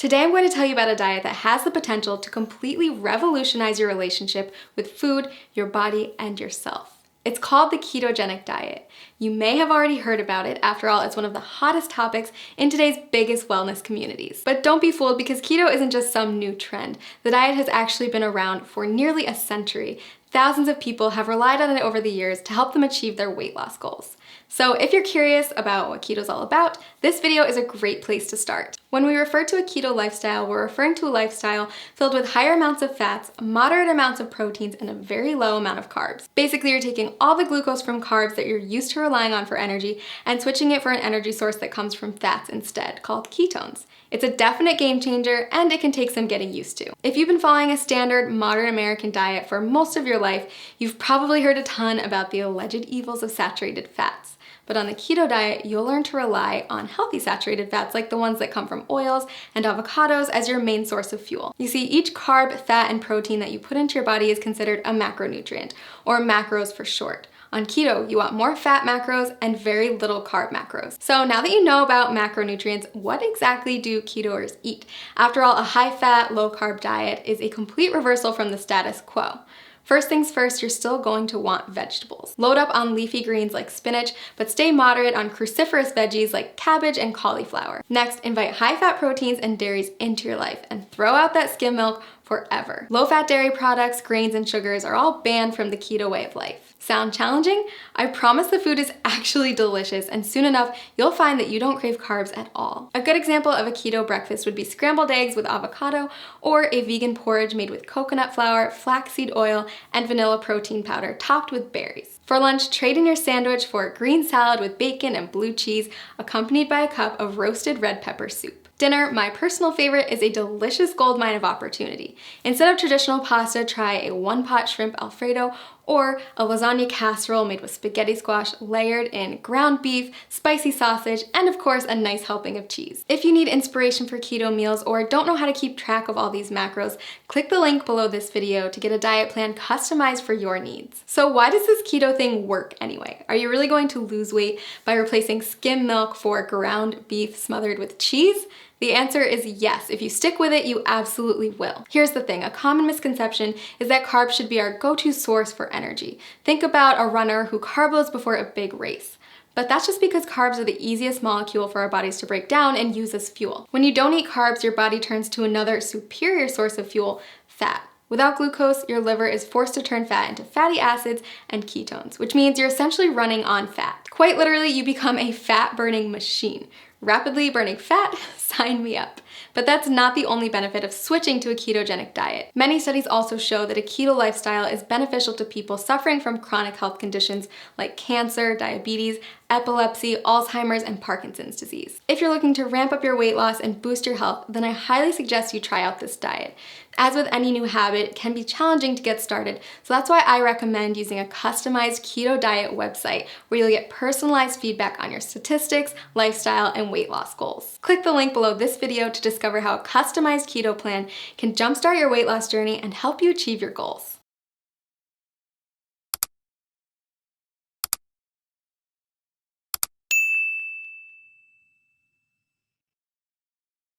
Today I'm going to tell you about a diet that has the potential to completely revolutionize your relationship with food, your body, and yourself. It's called the ketogenic diet. You may have already heard about it. After all, it's one of the hottest topics in today's biggest wellness communities. But don't be fooled, because keto isn't just some new trend. The diet has actually been around for nearly a century. Thousands of people have relied on it over the years to help them achieve their weight loss goals. So if you're curious about what keto is all about, this video is a great place to start. When we refer to a keto lifestyle, we're referring to a lifestyle filled with higher amounts of fats, moderate amounts of proteins, and a very low amount of carbs. Basically, you're taking all the glucose from carbs that you're used to relying on for energy and switching it for an energy source that comes from fats instead, called ketones. It's a definite game changer, and it can take some getting used to. If you've been following a standard modern American diet for most of your life, you've probably heard a ton about the alleged evils of saturated fats. But on the keto diet, you'll learn to rely on healthy saturated fats like the ones that come from oils and avocados as your main source of fuel. You see, each carb, fat, and protein that you put into your body is considered a macronutrient, or macros for short. On keto, you want more fat macros and very little carb macros. So now that you know about macronutrients, what exactly do ketoers eat? After all, a high-fat, low-carb diet is a complete reversal from the status quo. First things first, you're still going to want vegetables. Load up on leafy greens like spinach, but stay moderate on cruciferous veggies like cabbage and cauliflower. Next, invite high-fat proteins and dairies into your life and throw out that skim milk forever. Low-fat dairy products, grains, and sugars are all banned from the keto way of life. Sound challenging? I promise the food is actually delicious, and soon enough, you'll find that you don't crave carbs at all. A good example of a keto breakfast would be scrambled eggs with avocado, or a vegan porridge made with coconut flour, flaxseed oil, and vanilla protein powder topped with berries. For lunch, trade in your sandwich for a green salad with bacon and blue cheese, accompanied by a cup of roasted red pepper soup. Dinner, my personal favorite, is a delicious goldmine of opportunity. Instead of traditional pasta, try a one-pot shrimp Alfredo or a lasagna casserole made with spaghetti squash layered in ground beef, spicy sausage, and of course a nice helping of cheese. If you need inspiration for keto meals or don't know how to keep track of all these macros, click the link below this video to get a diet plan customized for your needs. So why does this keto thing work anyway? Are you really going to lose weight by replacing skim milk for ground beef smothered with cheese? The answer is yes. If you stick with it, you absolutely will. Here's the thing, a common misconception is that carbs should be our go-to source for energy. Think about a runner who carb loads before a big race. But that's just because carbs are the easiest molecule for our bodies to break down and use as fuel. When you don't eat carbs, your body turns to another superior source of fuel, fat. Without glucose, your liver is forced to turn fat into fatty acids and ketones, which means you're essentially running on fat. Quite literally, you become a fat-burning machine. Rapidly burning fat? Sign me up. But that's not the only benefit of switching to a ketogenic diet. Many studies also show that a keto lifestyle is beneficial to people suffering from chronic health conditions like cancer, diabetes, epilepsy, Alzheimer's, and Parkinson's disease. If you're looking to ramp up your weight loss and boost your health, then I highly suggest you try out this diet. As with any new habit, it can be challenging to get started, so that's why I recommend using a customized keto diet website where you'll get personalized feedback on your statistics, lifestyle, and weight loss goals. Click the link below this video to discover how a customized keto plan can jumpstart your weight loss journey and help you achieve your goals.